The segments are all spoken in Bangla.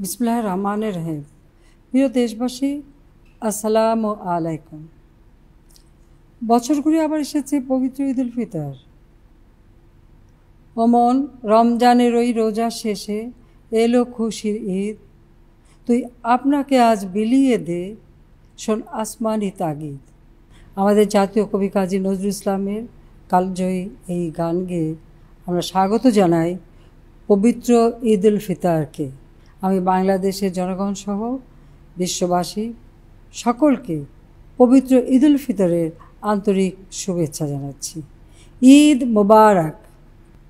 বিসমিল্লাহির রহমানির রহিম। প্রিয় দেশবাসী, আসসালামু আলাইকুম। বছর ঘুরে আবার এসেছে পবিত্র ঈদ উল ফিতর। অমন রমজানের ওই রোজা শেষে এলো খুশির ঈদ। তুই আপনাকে আজ বিলিয়ে দে, শোন আসমানি তাগিদ। আমাদের জাতীয় কবি কাজী নজরুল ইসলামের কালজয়ী এই গান গেয়ে আমরা স্বাগত জানাই পবিত্র ঈদ উল ফিতরকে। আমি বাংলাদেশের জনগণ সহ বিশ্ববাসী সকলকে পবিত্র ঈদ উল ফিতরের আন্তরিক শুভেচ্ছা জানাচ্ছি। ঈদ মোবারক।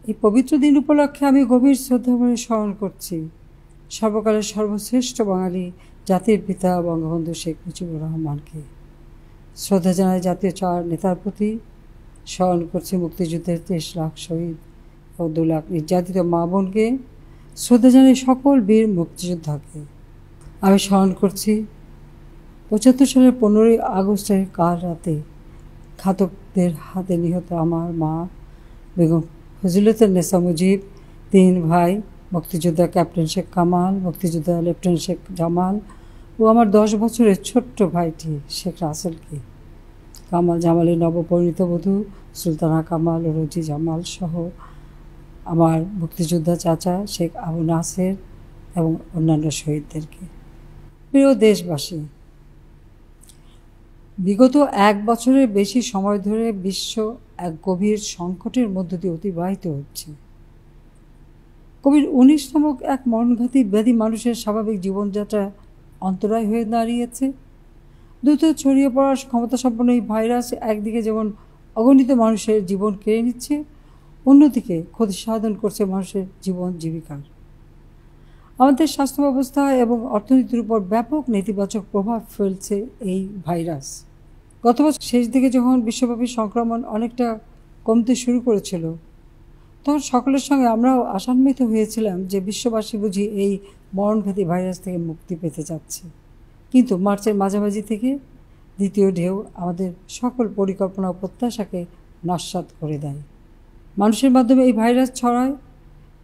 এই পবিত্র দিন উপলক্ষে আমি গভীর শ্রদ্ধা ভরে স্মরণ করছি সর্বকালের সর্বশ্রেষ্ঠ বাঙালি জাতির পিতা বঙ্গবন্ধু শেখ মুজিবুর রহমানকে। শ্রদ্ধা জানাই জাতীয় চার নেতার প্রতি। স্মরণ করছি মুক্তিযুদ্ধের 23 লাখ শহীদ ও 2 লাখ নির্যাতিত মা বোনকে। শ্রদ্ধা জানাই সকল বীর মুক্তিযোদ্ধাকে। আমি স্মরণ করছি 75 সালের 15ই আগস্টের কাল রাতে ঘাতকদের হাতে নিহত আমার মা বেগম ফজিলতুন্নেসা মুজিব, 3 ভাই মুক্তিযোদ্ধা ক্যাপ্টেন শেখ কামাল, মুক্তিযোদ্ধা লেফটেন্যান্ট শেখ জামাল ও আমার 10 বছরের ছোট্ট ভাইটি শেখ রাসেলকে। কামাল জামালের নবপরিণীত বধূ সুলতানা কামাল ও রোজি জামাল সহ আমার মুক্তিযোদ্ধা চাচা শেখ আবু নাসের এবং অন্যান্য শহীদদেরকে। প্রিয় দেশবাসী, বিগত 1 বছরের বেশি সময় ধরে বিশ্ব এক গভীর সংকটের মধ্য দিয়ে অতিবাহিত হচ্ছে। কোভিড-19 নামক এক মরণঘাতী ব্যাধি মানুষের স্বাভাবিক জীবনযাত্রা অন্তরায় হয়ে দাঁড়িয়েছে। দ্রুত ছড়িয়ে পড়ার ক্ষমতাসম্পন্ন এই ভাইরাস একদিকে যেমন অগণিত মানুষের জীবন কেড়ে নিচ্ছে, অন্যদিকে ক্ষতি সাধন করছে মানুষের জীবন জীবিকার। আমাদের স্বাস্থ্য ব্যবস্থা এবং অর্থনীতির উপর ব্যাপক নেতিবাচক প্রভাব ফেলছে এই ভাইরাস। গত বছর শেষ দিকে যখন বিশ্বব্যাপী সংক্রমণ অনেকটা কমতে শুরু করেছিল, তখন সকলের সঙ্গে আমরাও আশান্বিত হয়েছিলাম যে বিশ্ববাসী বুঝি এই মরণঘাতী ভাইরাস থেকে মুক্তি পেতে যাচ্ছে। কিন্তু মার্চের মাঝামাঝি থেকে দ্বিতীয় ঢেউ আমাদের সকল পরিকল্পনা ও প্রত্যাশাকে নস্যাৎ করে দেয়। মানুষের মাধ্যমে এই ভাইরাস ছড়ায়,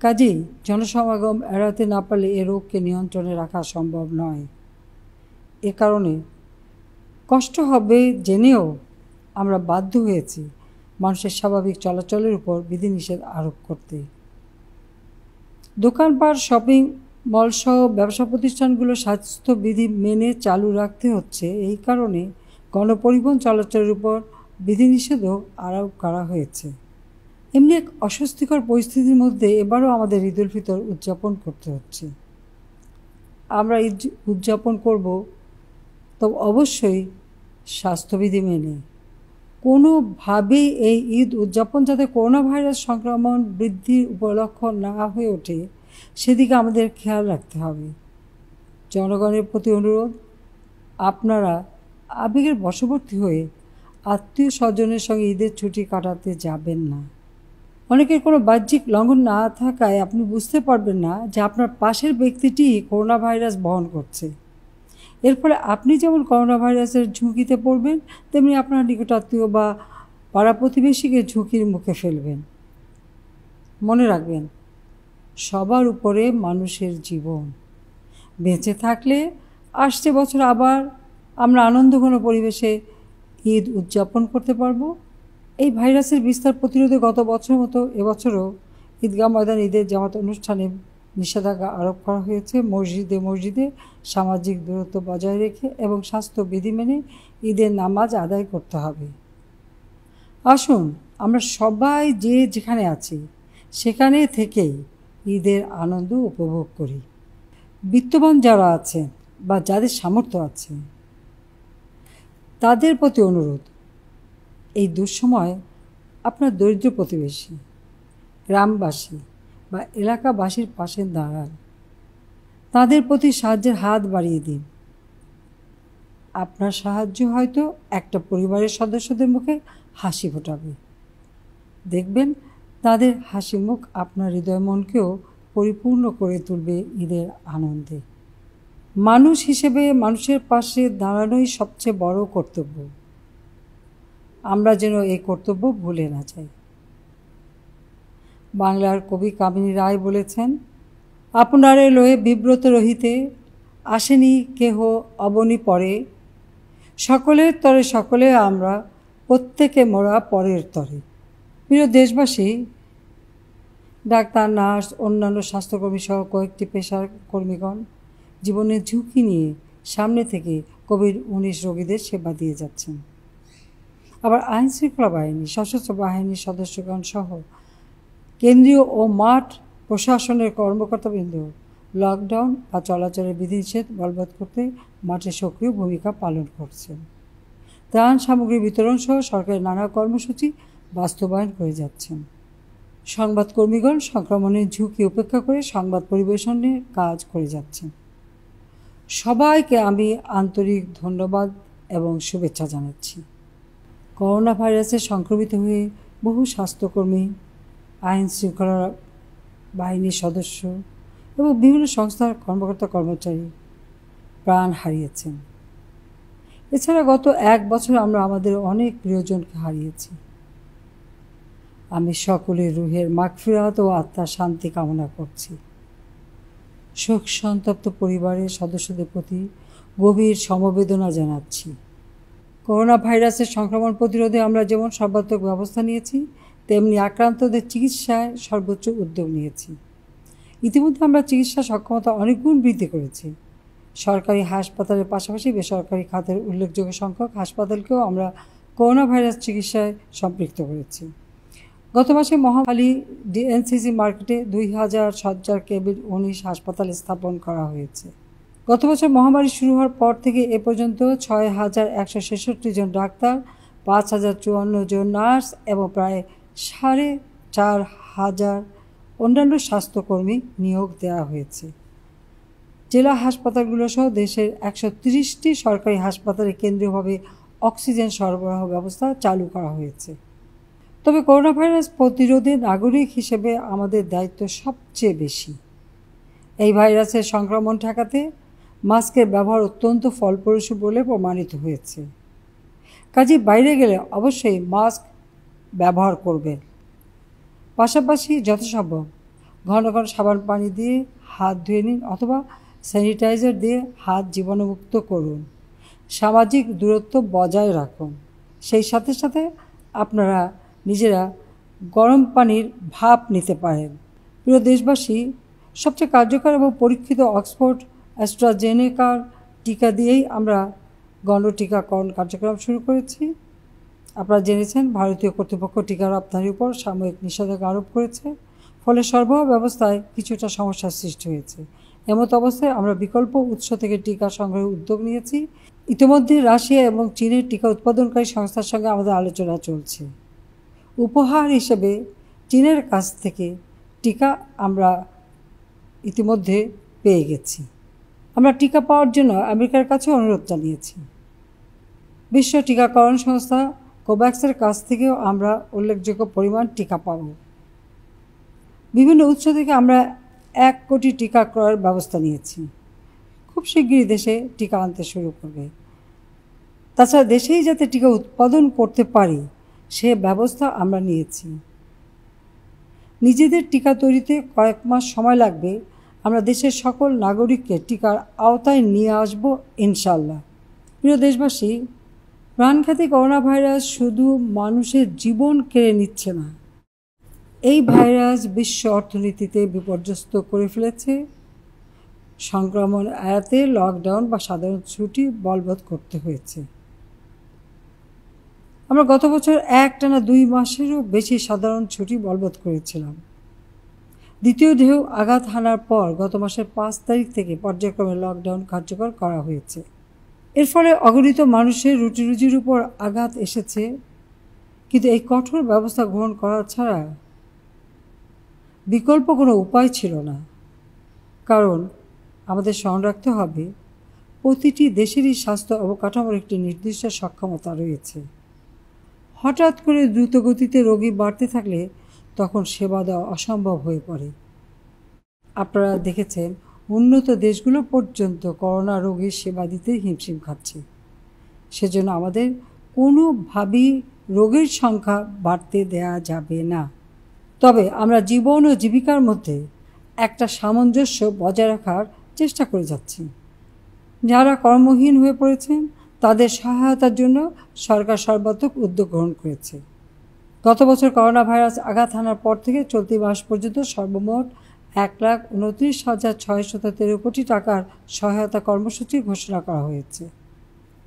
কাজেই জনসমাগম এড়াতে না পারলে এ রোগকে নিয়ন্ত্রণে রাখা সম্ভব নয়। এ কারণে কষ্ট হবে জেনেও আমরা বাধ্য হয়েছি মানুষের স্বাভাবিক চলাচলের উপর বিধিনিষেধ আরোপ করতে। দোকানপাট, শপিং মলসহ ব্যবসা প্রতিষ্ঠানগুলো স্বাস্থ্যবিধি মেনে চালু রাখতে হচ্ছে। এই কারণে গণপরিবহন চলাচলের উপর বিধিনিষেধও আরোপ করা হয়েছে। এমনি এক অস্বস্তিকর পরিস্থিতির মধ্যে এবারও আমাদের ঈদ উল ফিতর উদযাপন করতে হচ্ছে। আমরা ঈদ উদযাপন করব, তবে অবশ্যই স্বাস্থ্যবিধি মেনে। কোনোভাবেই এই ঈদ উদযাপন যাতে করোনা ভাইরাস সংক্রমণ বৃদ্ধির উপলক্ষ না হয়ে ওঠে, সেদিকে আমাদের খেয়াল রাখতে হবে। জনগণের প্রতি অনুরোধ, আপনারা আবেগের বশবর্তী হয়ে আত্মীয় স্বজনের সঙ্গে ঈদের ছুটি কাটাতে যাবেন না। অনেকের কোনো বাহ্যিক লঙ্ঘন না থাকায় আপনি বুঝতে পারবেন না যে আপনার পাশের ব্যক্তিটি করোনা ভাইরাস বহন করছে। এর ফলে আপনি যেমন করোনা ভাইরাসের ঝুঁকিতে পড়বেন, তেমনি আপনার নিকটাত্মীয় বা পাড়া প্রতিবেশীকে ঝুঁকির মুখে ফেলবেন। মনে রাখবেন, সবার উপরে মানুষের জীবন। বেঁচে থাকলে আসছে বছর আবার আমরা আনন্দঘন পরিবেশে ঈদ উদযাপন করতে পারবো। এই ভাইরাসের বিস্তার প্রতিরোধে গত বছরের মতো এবছরও ঈদগাহ ময়দান ঈদের জামাত অনুষ্ঠানে নিষেধাজ্ঞা আরোপ করা হয়েছে। মসজিদে সামাজিক দূরত্ব বজায় রেখে এবং স্বাস্থ্যবিধি মেনে ঈদের নামাজ আদায় করতে হবে। আসুন আমরা সবাই যে যেখানে আছি সেখানে থেকেই ঈদের আনন্দ উপভোগ করি। বিত্তবান যারা আছেন বা যাদের সামর্থ্য আছে, তাদের প্রতি অনুরোধ, এই দুঃসময় আপনার দরিদ্র প্রতিবেশী, গ্রামবাসী বা এলাকাবাসীর পাশে দাঁড়ান। তাদের প্রতি সাহায্যের হাত বাড়িয়ে দিন। আপনার সাহায্য হয়তো একটা পরিবারের সদস্যদের মুখে হাসি ফোটাবে। দেখবেন তাদের হাসি মুখ আপনার হৃদয় মনকেও পরিপূর্ণ করে তুলবে ঈদের আনন্দে। মানুষ হিসেবে মানুষের পাশে দাঁড়ানোই সবচেয়ে বড় কর্তব্য। আমরা যেন এই কর্তব্য ভুলে না যাই। বাংলার কবি কামিনী রায় বলেছেন, আপনারে লয়ে বিব্রত রহিতে আসেনি কেহ অবনী পরে, সকলের তরে সকলে আমরা, প্রত্যেকে মোরা পরের তরে। প্রিয় দেশবাসী, ডাক্তার, নার্স, অন্যান্য স্বাস্থ্যকর্মী সহ কয়েকটি পেশার কর্মীগণ জীবনের ঝুঁকি নিয়ে সামনে থেকে কোভিড-19 রোগীদের সেবা দিয়ে যাচ্ছেন। আবার আইন শৃঙ্খলা বাহিনী, সশস্ত্র বাহিনীর সদস্যগণ সহ কেন্দ্রীয় ও মাঠ প্রশাসনের কর্মকর্তাবৃন্দ লকডাউন বা চলাচলের বিধিনিষেধ বলবৎ করতে মাঠে সক্রিয় ভূমিকা পালন করছেন। ত্রাণ সামগ্রী বিতরণ সহ সরকারের নানা কর্মসূচি বাস্তবায়ন করে যাচ্ছেন। সংবাদকর্মীগণ সংক্রমণের ঝুঁকি উপেক্ষা করে সংবাদ পরিবেশনের কাজ করে যাচ্ছেন। সবাইকে আমি আন্তরিক ধন্যবাদ এবং শুভেচ্ছা জানাচ্ছি। করোনা ভাইরাসে সংক্রমিত হয়ে বহু স্বাস্থ্যকর্মী, আইন শৃঙ্খলা বাহিনীর সদস্য এবং বিভিন্ন সংস্থার কর্মকর্তা কর্মচারী প্রাণ হারিয়েছেন। এছাড়া গত 1 বছর আমরা আমাদের অনেক প্রিয়জনকে হারিয়েছি। আমি সকলের রুহের মাগফিরাত ও আত্মার শান্তি কামনা করছি। শোক সন্তপ্ত পরিবারের সদস্যদের প্রতি গভীর সমবেদনা জানাচ্ছি। করোনা ভাইরাসের সংক্রমণ প্রতিরোধে আমরা যেমন সর্বাত্মক ব্যবস্থা নিয়েছি, তেমনি আক্রান্তদের চিকিৎসায় সর্বোচ্চ উদ্যোগ নিয়েছি। ইতিমধ্যে আমরা চিকিৎসা সক্ষমতা অনেক গুণ বৃদ্ধি করেছি। সরকারি হাসপাতালের পাশাপাশি বেসরকারি খাতের উল্লেখযোগ্য সংখ্যক হাসপাতালকেও আমরা করোনা ভাইরাস চিকিৎসায় সম্পৃক্ত করেছি। গত মাসে মহাখালী ডিএনসিসি মার্কেটে 2000 শয্যার কোভিড-19 হাসপাতাল স্থাপন করা হয়েছে। গত বছর মহামারী শুরু হওয়ার পর থেকে এ পর্যন্ত 6166 জন ডাক্তার, 5054 জন নার্স এবং প্রায় 4500 অন্যান্য স্বাস্থ্যকর্মী নিয়োগ দেওয়া হয়েছে। জেলা হাসপাতালগুলো সহ দেশের 130টি সরকারি হাসপাতালে কেন্দ্রীয়ভাবে অক্সিজেন সরবরাহ ব্যবস্থা চালু করা হয়েছে। তবে করোনা ভাইরাস প্রতিরোধে নাগরিক হিসেবে আমাদের দায়িত্ব সবচেয়ে বেশি। এই ভাইরাসের সংক্রমণ ঠেকাতে মাস্কের ব্যবহার অত্যন্ত ফলপ্রসূ বলে প্রমাণিত হয়েছে। কাজে বাইরে গেলে অবশ্যই মাস্ক ব্যবহার করবেন। পাশাপাশি যথাসম্ভব ঘন ঘন সাবান পানি দিয়ে হাত ধুয়ে নিন অথবা স্যানিটাইজার দিয়ে হাত জীবাণুমুক্ত করুন। সামাজিক দূরত্ব বজায় রাখুন। সেই সাথে সাথে আপনারা নিজেরা গরম পানির ভাপ নিতে পারেন। প্রিয় দেশবাসী, সবচেয়ে কার্যকর এবং পরীক্ষিত অক্সফোর্ড অ্যাস্ট্রাজেনেকার টিকা দিয়েই আমরা গণটিকাকরণ কার্যক্রম শুরু করেছি। আপনারা জেনেছেন ভারতীয় কর্তৃপক্ষ টিকা রপ্তানির উপর সাময়িক নিষেধাজ্ঞা আরোপ করেছে। ফলে সরবরাহ ব্যবস্থায় কিছুটা সমস্যার সৃষ্টি হয়েছে। এমত অবস্থায় আমরা বিকল্প উৎস থেকে টিকা সংগ্রহের উদ্যোগ নিয়েছি। ইতিমধ্যে রাশিয়া এবং চীনের টিকা উৎপাদনকারী সংস্থার সঙ্গে আমাদের আলোচনা চলছে। উপহার হিসেবে চীনের কাছ থেকে টিকা আমরা ইতিমধ্যে পেয়ে গেছি। আমরা টিকা পাওয়ার জন্য আমেরিকার কাছে অনুরোধ জানিয়েছি। বিশ্ব টিকাকরণ সংস্থা কোভ্যাক্সের কাছ থেকেও আমরা উল্লেখযোগ্য পরিমাণ টিকা পাব। বিভিন্ন উৎস থেকে আমরা 1 কোটি টিকা ক্রয়ের ব্যবস্থা নিয়েছি। খুব শিগগিরই দেশে টিকা আনতে শুরু করবে। তাছাড়া দেশেই যাতে টিকা উৎপাদন করতে পারি সে ব্যবস্থা আমরা নিয়েছি। নিজেদের টিকা তৈরিতে কয়েক মাস সময় লাগবে। আমরা দেশের সকল নাগরিককে টিকার আওতায় নিয়ে আসব ইনশাল্লাহ। প্রিয় দেশবাসী, প্রাণঘাতী করোনা ভাইরাস শুধু মানুষের জীবন কেড়ে নিচ্ছে না, এই ভাইরাস বিশ্ব অর্থনীতিতে বিপর্যস্ত করে ফেলেছে। সংক্রমণ এড়াতে লকডাউন বা সাধারণ ছুটি বলবৎ করতে হয়েছে। আমরা গত বছর একটানা 2 মাসেরও বেশি সাধারণ ছুটি বলবৎ করেছিলাম। দ্বিতীয় ঢেউ আঘাত হানার পর গত মাসের 5 তারিখ থেকে পর্যায়ক্রমে লকডাউন কার্যকর করা হয়েছে। এর ফলে অগণিত মানুষের রুটিরুজির উপর আঘাত এসেছে। কিন্তু এই কঠোর ব্যবস্থা গ্রহণ করা ছাড়া বিকল্প কোনো উপায় ছিল না। কারণ আমাদের স্মরণ রাখতে হবে, প্রতিটি দেশেরই স্বাস্থ্য অবকাঠামোর একটি নির্দিষ্ট সক্ষমতা রয়েছে। হঠাৎ করে দ্রুতগতিতে রোগী বাড়তে থাকলে তখন সেবা দেওয়া অসম্ভব হয়ে পড়ে। আপনারা দেখেছেন উন্নত দেশগুলো পর্যন্ত করোনা রোগীর সেবা দিতে হিমশিম খাচ্ছে। সেজন্য আমাদের কোনোভাবেই রোগীর সংখ্যা বাড়তে দেয়া যাবে না। তবে আমরা জীবন ও জীবিকার মধ্যে একটা সামঞ্জস্য বজায় রাখার চেষ্টা করে যাচ্ছি। যারা কর্মহীন হয়ে পড়েছেন তাদের সহায়তার জন্য সরকার সর্বাত্মক উদ্যোগ গ্রহণ করেছে। গত বছর করোনা ভাইরাস আঘাত হানার পর থেকে চলতি মাস পর্যন্ত সর্বমোট 1,29,613 কোটি টাকার সহায়তা কর্মসূচি ঘোষণা করা হয়েছে।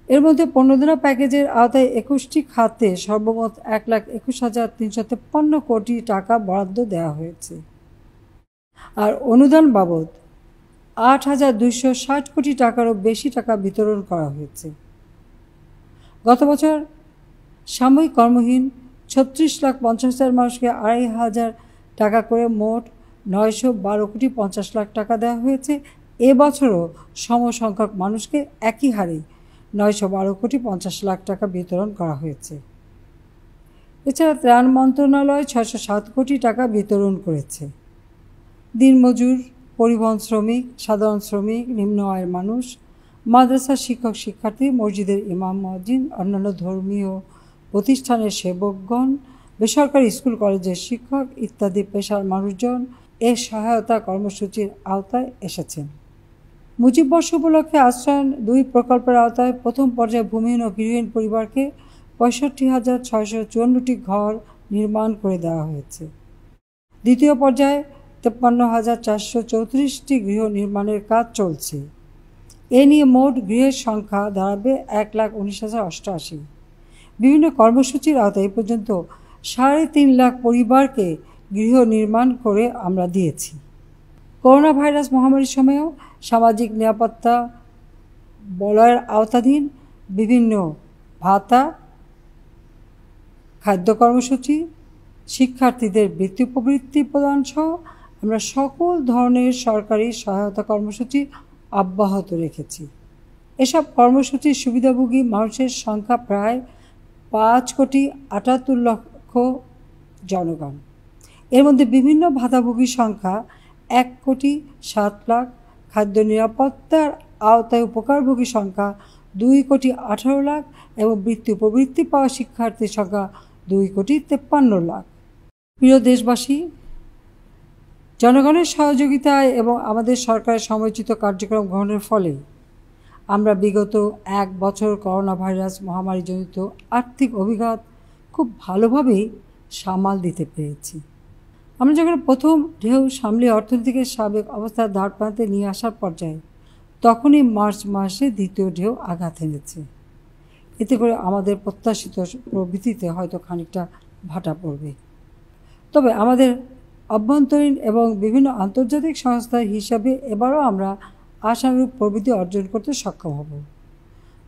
এর মধ্যে 15 দিনা প্যাকেজের আওতায় 21টি খাতে সর্বমোট 1,21,353 কোটি টাকা বরাদ্দ দেওয়া হয়েছে। আর অনুদান বাবদ 8,260 কোটি টাকারও বেশি টাকা বিতরণ করা হয়েছে। গত বছর সাময়িক কর্মহীন 36,50,000 মানুষকে 2,500 টাকা করে মোট 912 কোটি 50 লাখ টাকা দেওয়া হয়েছে। এবছরও সমসংখ্যক মানুষকে একই হারে 912 কোটি 50 লাখ টাকা বিতরণ করা হয়েছে। এছাড়া ত্রাণ মন্ত্রণালয় 607 কোটি টাকা বিতরণ করেছে। দিনমজুর, পরিবহন শ্রমিক, সাধারণ শ্রমিক, নিম্ন আয়ের মানুষ, মাদ্রাসার শিক্ষক শিক্ষার্থী, মসজিদের ইমাম মুয়াজ্জিন, অন্যান্য ধর্মীয় প্রতিষ্ঠানের সেবকগণ, বেসরকারি স্কুল কলেজের শিক্ষক ইত্যাদি পেশার মানুষজন এ সহায়তা কর্মসূচির আওতায় এসেছেন। মুজিব বর্ষ উপলক্ষে আশ্রয়ণ 2 প্রকল্পের আওতায় প্রথম পর্যায়ে ভূমিহীন ও গৃহহীন পরিবারকে 65,654টি ঘর নির্মাণ করে দেওয়া হয়েছে। দ্বিতীয় পর্যায়ে 53,434টি গৃহ নির্মাণের কাজ চলছে। এ নিয়ে মোট গৃহের সংখ্যা দাঁড়াবে 1,19,088। বিভিন্ন কর্মসূচির আওতায় এ পর্যন্ত 3.5 লাখ পরিবারকে গৃহ নির্মাণ করে আমরা দিয়েছি। করোনা ভাইরাস মহামারীর সময়েও সামাজিক নিরাপত্তা বলয়ের আওতাধীন বিভিন্ন ভাতা, খাদ্য কর্মসূচি, শিক্ষার্থীদের বৃত্তি প্রবৃত্তি প্রদান সহ আমরা সকল ধরনের সরকারি সহায়তা কর্মসূচি অব্যাহত রেখেছি। এসব কর্মসূচির সুবিধাভোগী মানুষের সংখ্যা প্রায় 5,78 লক্ষ জনগণ। এর মধ্যে বিভিন্ন ভাতাভোগীর সংখ্যা 1,07 লাখ, খাদ্য নিরাপত্তার আওতায় উপকারভোগী সংখ্যা 2,18 লাখ এবং বৃত্তি উপবৃত্তি পাওয়া শিক্ষার্থীর সংখ্যা 2,53 লাখ। প্রিয় দেশবাসী, জনগণের সহযোগিতায় এবং আমাদের সরকারের সময়োচিত কার্যক্রম গ্রহণের ফলে আমরা বিগত 1 বছর করোনা ভাইরাস মহামারীজনিত আর্থিক অভিঘাত খুব ভালোভাবেই সামাল দিতে পেরেছি। আমরা যখন প্রথম ঢেউ সামলিয়ে অর্থনীতিকে সাবেক অবস্থার ধারপ্রান্তে নিয়ে আসার পর্যায়ে তখনই মার্চ মাসে দ্বিতীয় ঢেউ আঘাত এনেছে। এতে করে আমাদের প্রত্যাশিত প্রবৃদ্ধিতে হয়তো খানিকটা ভাটা পড়বে। তবে আমাদের অভ্যন্তরীণ এবং বিভিন্ন আন্তর্জাতিক সংস্থার হিসাবে এবারও আমরা আশানুরূপ প্রবৃদ্ধি অর্জন করতে সক্ষম হব।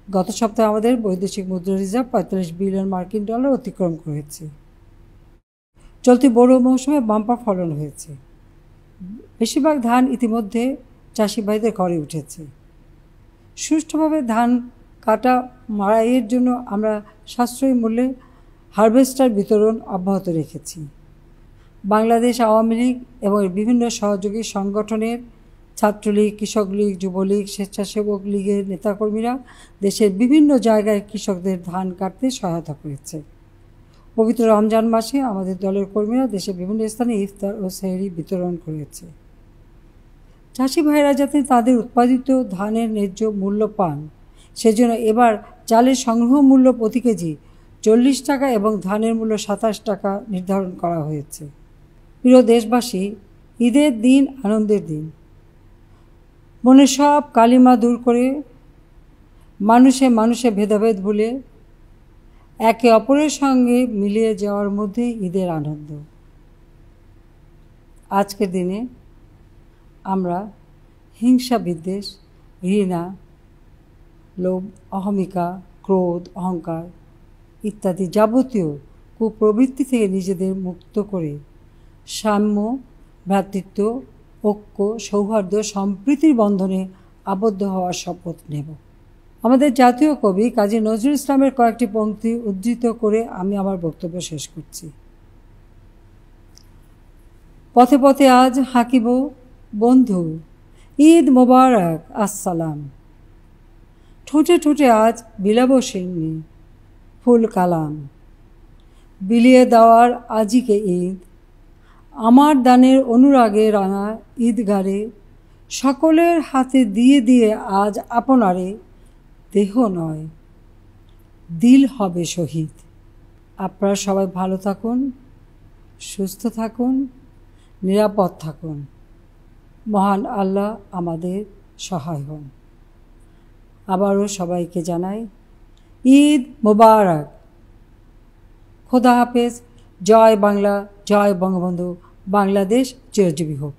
গত সপ্তাহে আমাদের বৈদেশিক মুদ্রা রিজার্ভ 45 বিলিয়ন মার্কিন ডলার অতিক্রম করেছে। চলতি বোরো মৌসুমে বাম্পার ফলন হয়েছে। বেশিরভাগ ধান ইতিমধ্যে চাষি ভাইদের ঘরে উঠেছে। সুষ্ঠুভাবে ধান কাটা মাড়াইয়ের জন্য আমরা সাশ্রয়ী মূল্যে হারভেস্টার বিতরণ অব্যাহত রেখেছি। বাংলাদেশ আওয়ামী লীগ এবং বিভিন্ন সহযোগী সংগঠনের ছাত্রলীগ, কৃষক লীগ, যুবলীগ, স্বেচ্ছাসেবক লীগের নেতাকর্মীরা দেশের বিভিন্ন জায়গায় কৃষকদের ধান কাটতে সহায়তা করেছে। পবিত্র রমজান মাসে আমাদের দলের কর্মীরা দেশের বিভিন্ন স্থানে ইফতার ও সেহরি বিতরণ করেছে। চাষি ভাইরা যাতে তাদের উৎপাদিত ধানের ন্যায্য মূল্য পান, সেজন্য এবার চালের সংগ্রহ মূল্য প্রতি কেজি 40 টাকা এবং ধানের মূল্য 27 টাকা নির্ধারণ করা হয়েছে। প্রিয় দেশবাসী, ঈদের দিন আনন্দের দিন। মনের সব কালিমা দূর করে মানুষে মানুষে ভেদাভেদ ভুলে একে অপরের সঙ্গে মিলিয়ে যাওয়ার মধ্যে ঈদের আনন্দ। আজকের দিনে আমরা হিংসা, বিদ্বেষ, ঘৃণা, লোভ, অহমিকা, ক্রোধ, অহংকার ইত্যাদি যাবতীয় কুপ্রবৃত্তি থেকে নিজেদের মুক্ত করে সাম্য, ভ্রাতৃত্ব, ঐক্য, সৌহার্দ্য, সম্প্রীতির বন্ধনে আবদ্ধ হওয়ার শপথ নেব। আমাদের জাতীয় কবি কাজী নজরুল ইসলামের কয়েকটি পংক্তি উদ্ধৃত করে আমি আমার বক্তব্য শেষ করছি। পথে পথে আজ হাঁকিব বন্ধু, ঈদ মোবারক আসসালাম। ঠোঁটে ঠোঁটে আজ বিলাব সিন্নি ফুল কালাম। বিলিয়ে দেওয়ার আজিকে ঈদ, আমার দানের অনুরাগে রাঙা ঈদগারে সকলের হাতে দিয়ে দিয়ে আজ আপনারে দেহ নয় দিল হবে শহীদ। আপনারা সবাই ভালো থাকুন, সুস্থ থাকুন, নিরাপদ থাকুন। মহান আল্লাহ আমাদের সহায় হন। আবারও সবাইকে জানাই ঈদ মোবারক। খোদা হাফেজ। জয় বাংলা, জয় বঙ্গবন্ধু। বাংলাদেশ চিরজীবী হোক।